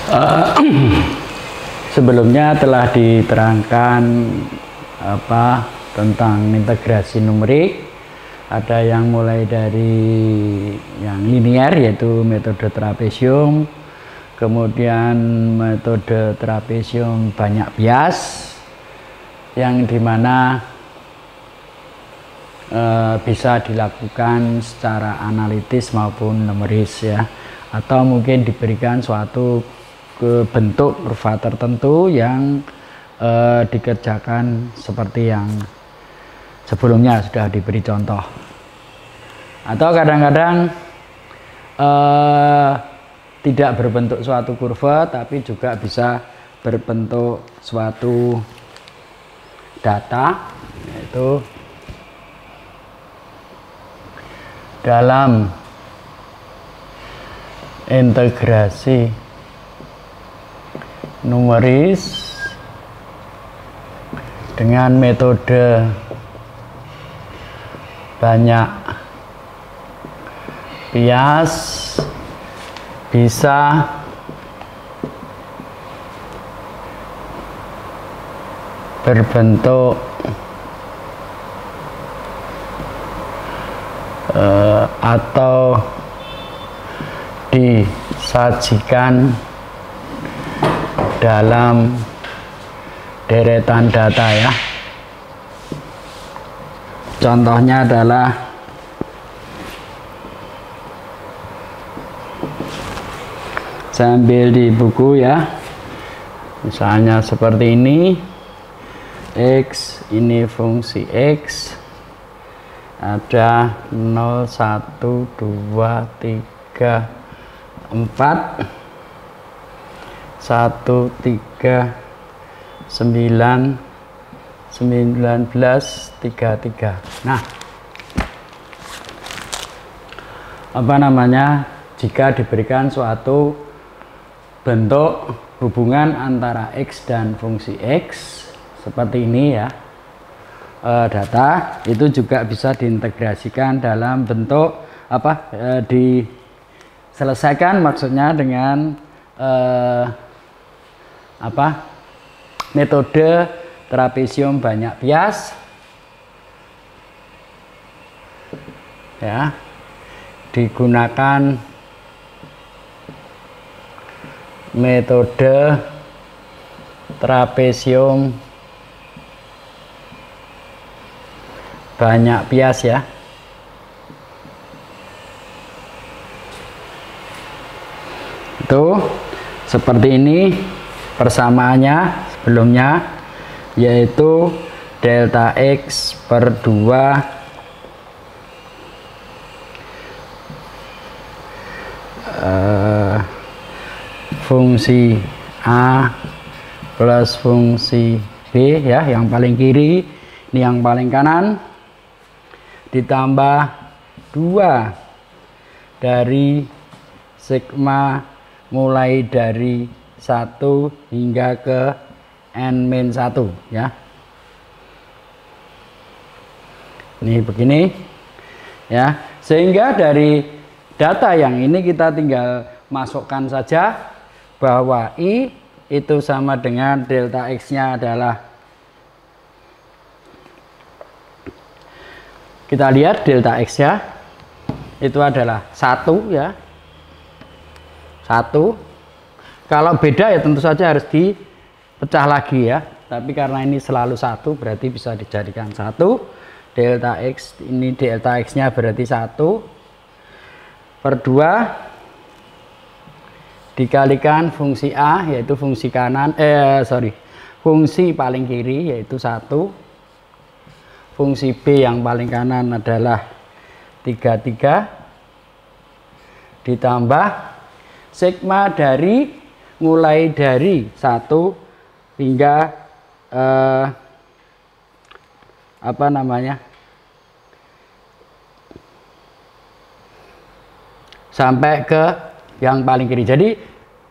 Uh, Sebelumnya telah diterangkan tentang integrasi numerik. Ada yang mulai dari yang linear yaitu metode trapesium, kemudian metode trapesium banyak bias yang dimana bisa dilakukan secara analitis maupun numeris ya, atau mungkin diberikan suatu bentuk kurva tertentu yang dikerjakan seperti yang sebelumnya sudah diberi contoh, atau kadang-kadang tidak berbentuk suatu kurva tapi juga bisa berbentuk suatu data, yaitu dalam integrasi numeris dengan metode banyak bias bisa berbentuk atau disajikan dalam deretan data ya. Contohnya adalah saya ambil di buku ya, misalnya seperti ini. X ini fungsi X, ada 0, 1, 2, 3, 4, 1, 3, 9, 19, 33. Nah, jika diberikan suatu bentuk hubungan antara X dan fungsi X seperti ini ya, data itu juga bisa diintegrasikan dalam bentuk diselesaikan maksudnya dengan metode trapesium banyak bias ya, digunakan metode trapesium banyak bias ya. Itu seperti ini persamaannya sebelumnya, yaitu delta X per 2 fungsi A plus fungsi B ya, yang paling kiri ini yang paling kanan, ditambah 2 dari sigma mulai dari 1 hingga ke n-1 ya. Ini begini ya, sehingga dari data yang ini kita tinggal masukkan saja bahwa I itu sama dengan delta X nya adalah, kita lihat delta X nya itu adalah 1 ya, 1. Kalau beda ya tentu saja harus dipecah lagi ya, tapi karena ini selalu 1 berarti bisa dijadikan 1. Delta X ini, delta X nya berarti 1 per 2 dikalikan fungsi A yaitu fungsi kanan, fungsi paling kiri yaitu 1, fungsi B yang paling kanan adalah 33, ditambah sigma dari mulai dari 1 hingga sampai ke yang paling kiri. Jadi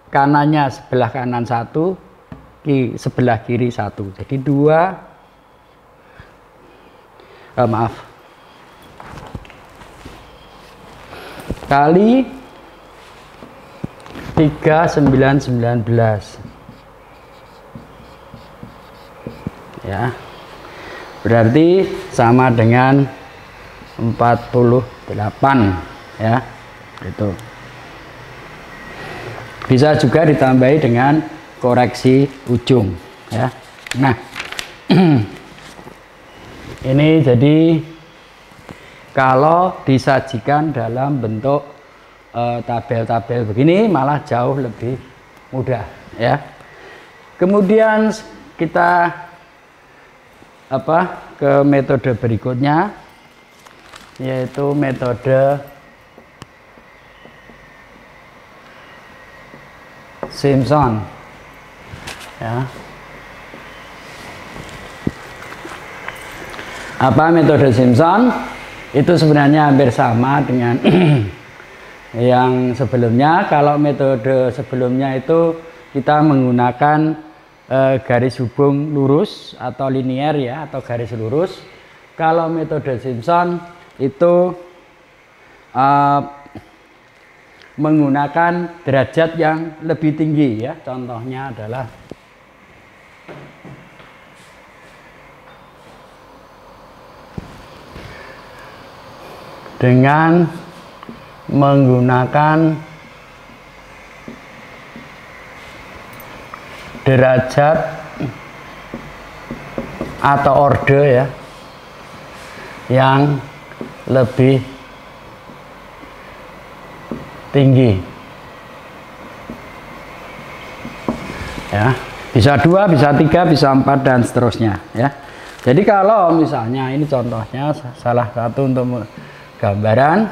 kanannya sebelah kanan 1, sebelah kiri 1. Jadi 2 kali 3919 ya, berarti sama dengan 48 ya, itu bisa juga ditambahi dengan koreksi ujung ya. Nah ini jadi kalau disajikan dalam bentuk tabel-tabel begini malah jauh lebih mudah ya. Kemudian kita ke metode berikutnya, yaitu metode Simpson ya. Apa metode Simpson? Itu sebenarnya hampir sama dengan yang sebelumnya. Kalau metode sebelumnya itu kita menggunakan garis hubung lurus atau linier ya, atau garis lurus. Kalau metode Simpson itu menggunakan derajat yang lebih tinggi ya. Contohnya adalah dengan menggunakan derajat atau orde ya yang lebih tinggi ya, bisa 2, bisa 3, bisa 4 dan seterusnya ya. Jadi kalau misalnya ini contohnya salah satu untuk gambaran,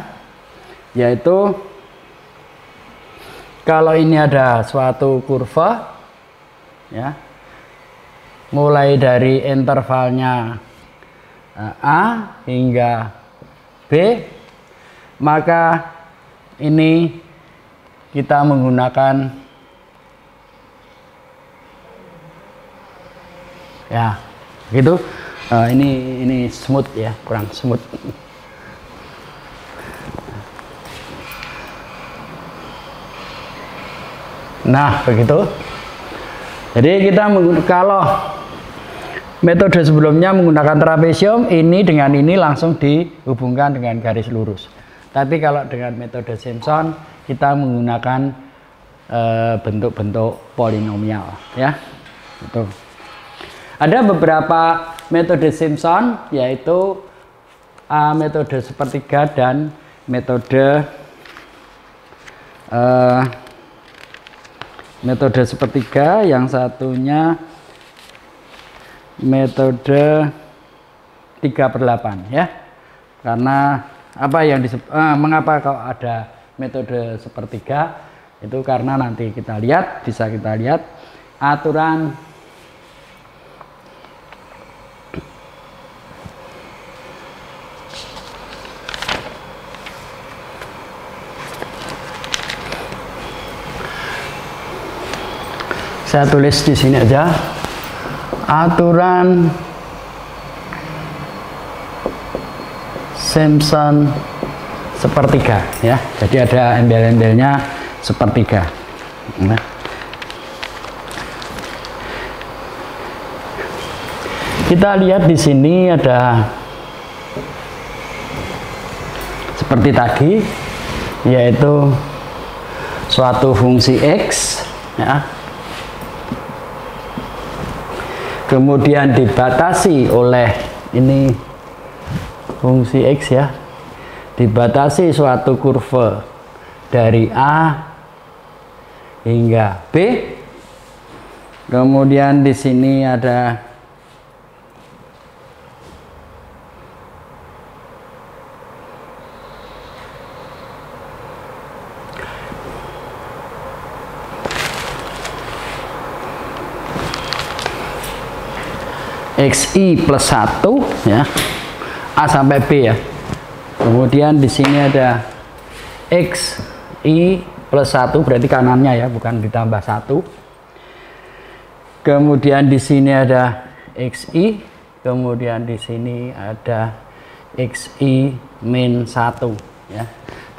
yaitu kalau ini ada suatu kurva ya, mulai dari intervalnya A hingga B, maka ini kita menggunakan ya gitu. Ini smooth ya, kurang smooth. Nah begitu. Jadi kita kalau metode sebelumnya menggunakan trapesium, ini dengan ini langsung dihubungkan dengan garis lurus. Tapi kalau dengan metode Simpson kita menggunakan bentuk-bentuk polinomial ya. Itu. Ada beberapa metode Simpson, yaitu metode sepertiga dan metode sepertiga, yang satunya metode 3/8 ya. Karena apa yang mengapa kalau ada metode sepertiga, itu karena nanti kita lihat, bisa kita lihat aturan saya tulis di sini aja, aturan Simpson sepertiga ya. Jadi ada embel-embelnya sepertiga. Nah, kita lihat di sini ada seperti tadi, yaitu suatu fungsi X ya, kemudian dibatasi oleh ini fungsi X ya, dibatasi suatu kurva dari A hingga B. Kemudian di sini ada XI plus 1 ya, A sampai B ya. Kemudian di sini ada XI plus 1, berarti kanannya ya, bukan ditambah 1. Kemudian di sini ada XI, kemudian di sini ada XI min 1 ya.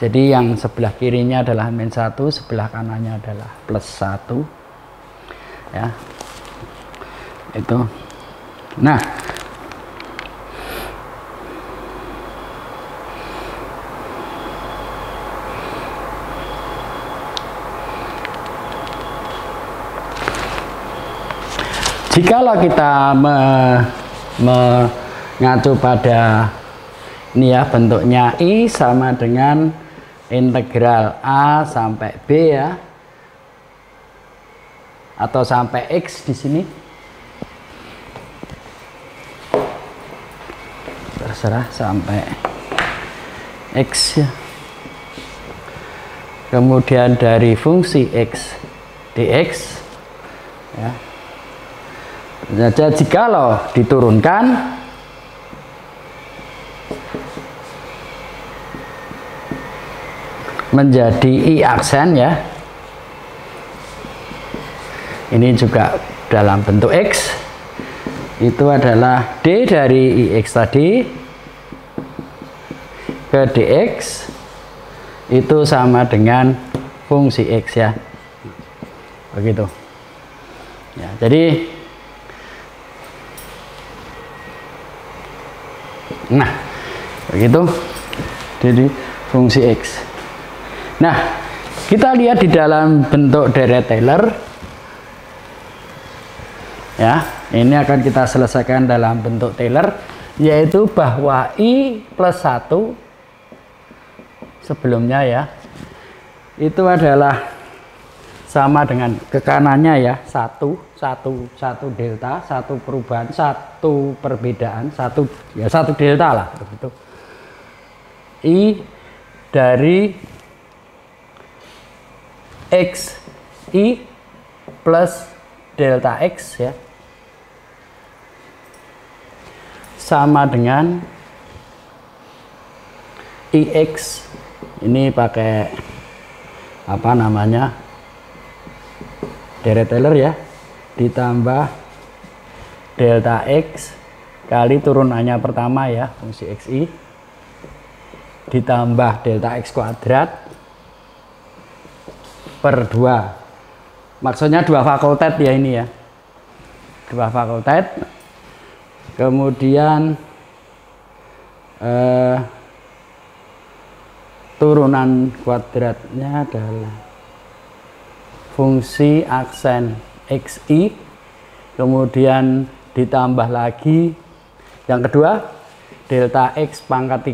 Jadi yang sebelah kirinya adalah min 1, sebelah kanannya adalah plus 1 ya, itu. Nah, jikalau kita mengacu pada ini ya, bentuknya I sama dengan integral A sampai B ya, atau sampai X di sini, terserah, sampai X ya. Kemudian dari fungsi X dx ya, jadi jikalau diturunkan menjadi I aksen ya, ini juga dalam bentuk X, itu adalah D dari IX tadi ke DX itu sama dengan fungsi X ya, begitu ya. Jadi nah begitu, jadi fungsi X. Nah, kita lihat di dalam bentuk deret Taylor ya, ini akan kita selesaikan dalam bentuk Taylor, yaitu bahwa I plus 1 sebelumnya ya, itu adalah sama dengan ke kanannya ya, satu delta, satu perubahan, satu perbedaan, satu delta lah begitu. I dari X I plus delta X ya, sama dengan IX, ini pakai apa namanya, deret Taylor ya, ditambah delta X kali turunannya pertama ya, fungsi XI, ditambah delta X kuadrat per 2, maksudnya 2 fakultet ya ini ya, 2 fakultet, kemudian turunan kuadratnya adalah fungsi aksen XI, kemudian ditambah lagi yang kedua delta X pangkat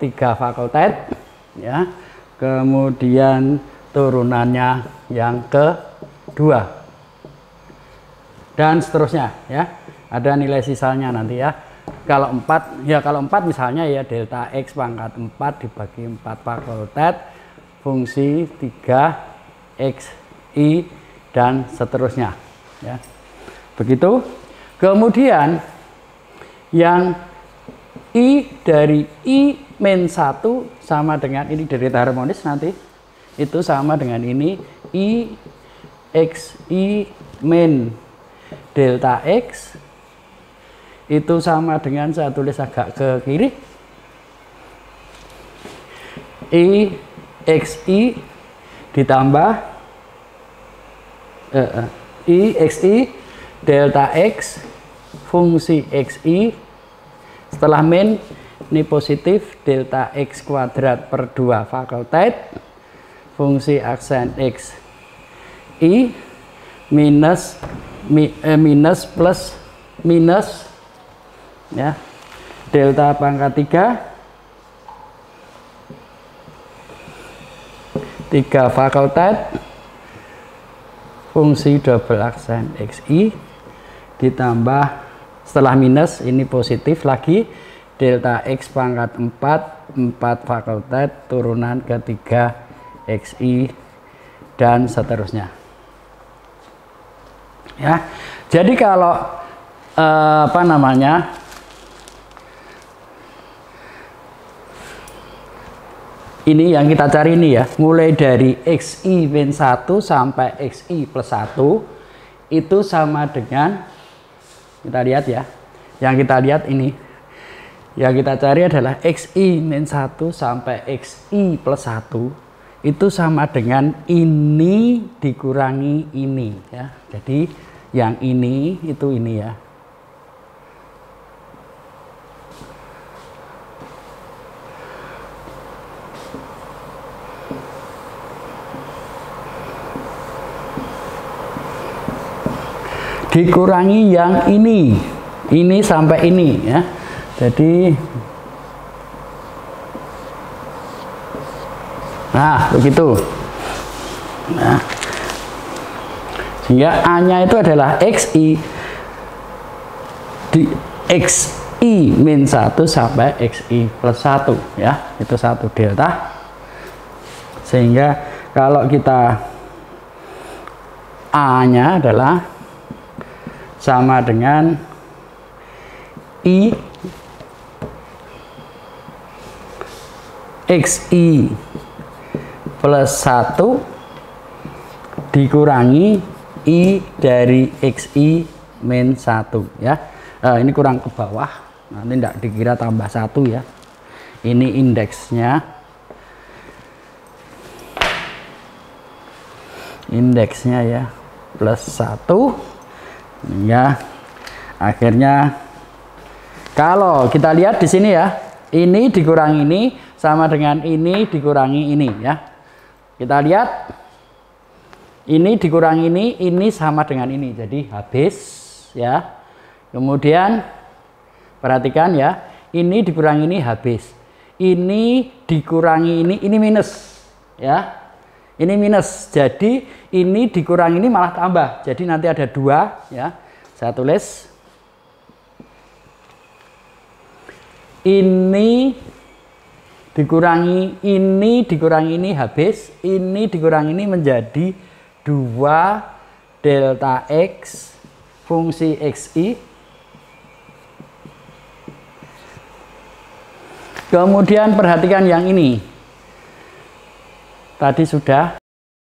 3 fakultet ya, kemudian turunannya yang kedua dan seterusnya ya, ada nilai sisanya nanti ya. Kalau 4 ya, kalau 4 misalnya ya delta X pangkat 4 dibagi 4 fakultet fungsi 3 XI dan seterusnya ya, begitu. Kemudian yang I dari I min 1 sama dengan ini deret harmonis nanti, itu sama dengan ini I XI min delta X, itu sama dengan, saya tulis agak ke kiri, I XI ditambah I XI delta X fungsi XI, setelah min ini positif delta X kuadrat per 2 fakultet fungsi aksen X I minus plus minus ya, delta pangkat 3 fakultet fungsi double aksen XI ditambah, setelah minus ini positif lagi delta X pangkat 4 fakultet turunan ke 3 XI dan seterusnya ya. Jadi kalau apa namanya, ini yang kita cari ini ya, mulai dari XI min 1 sampai XI plus 1 itu sama dengan, kita lihat ya, yang kita lihat ini Yang kita cari adalah xi min 1 sampai xi plus 1 itu sama dengan ini dikurangi ini ya. Jadi yang ini itu ini ya. Dikurangi yang ini sampai ini ya. Jadi nah begitu. Nah, sehingga A-nya itu adalah xi di xi min 1 sampai xi plus 1 ya. Itu satu delta. Sehingga kalau kita A-nya adalah sama dengan I xi plus 1 dikurangi I dari xi min 1 ya. Ini kurang ke bawah, nanti tidak dikira tambah 1 ya. Ini indeksnya ya plus 1 ya. Akhirnya kalau kita lihat di sini ya, ini dikurangi ini sama dengan ini dikurangi ini ya. Kita lihat ini dikurangi ini sama dengan ini, jadi habis ya. Kemudian perhatikan ya, ini dikurangi ini habis, ini dikurangi ini minus ya. Ini minus, jadi ini dikurangi ini malah tambah, jadi nanti ada 2 ya. Saya tulis ini dikurangi ini habis, ini dikurangi ini menjadi 2 delta x fungsi xi. Kemudian perhatikan yang ini. Tadi sudah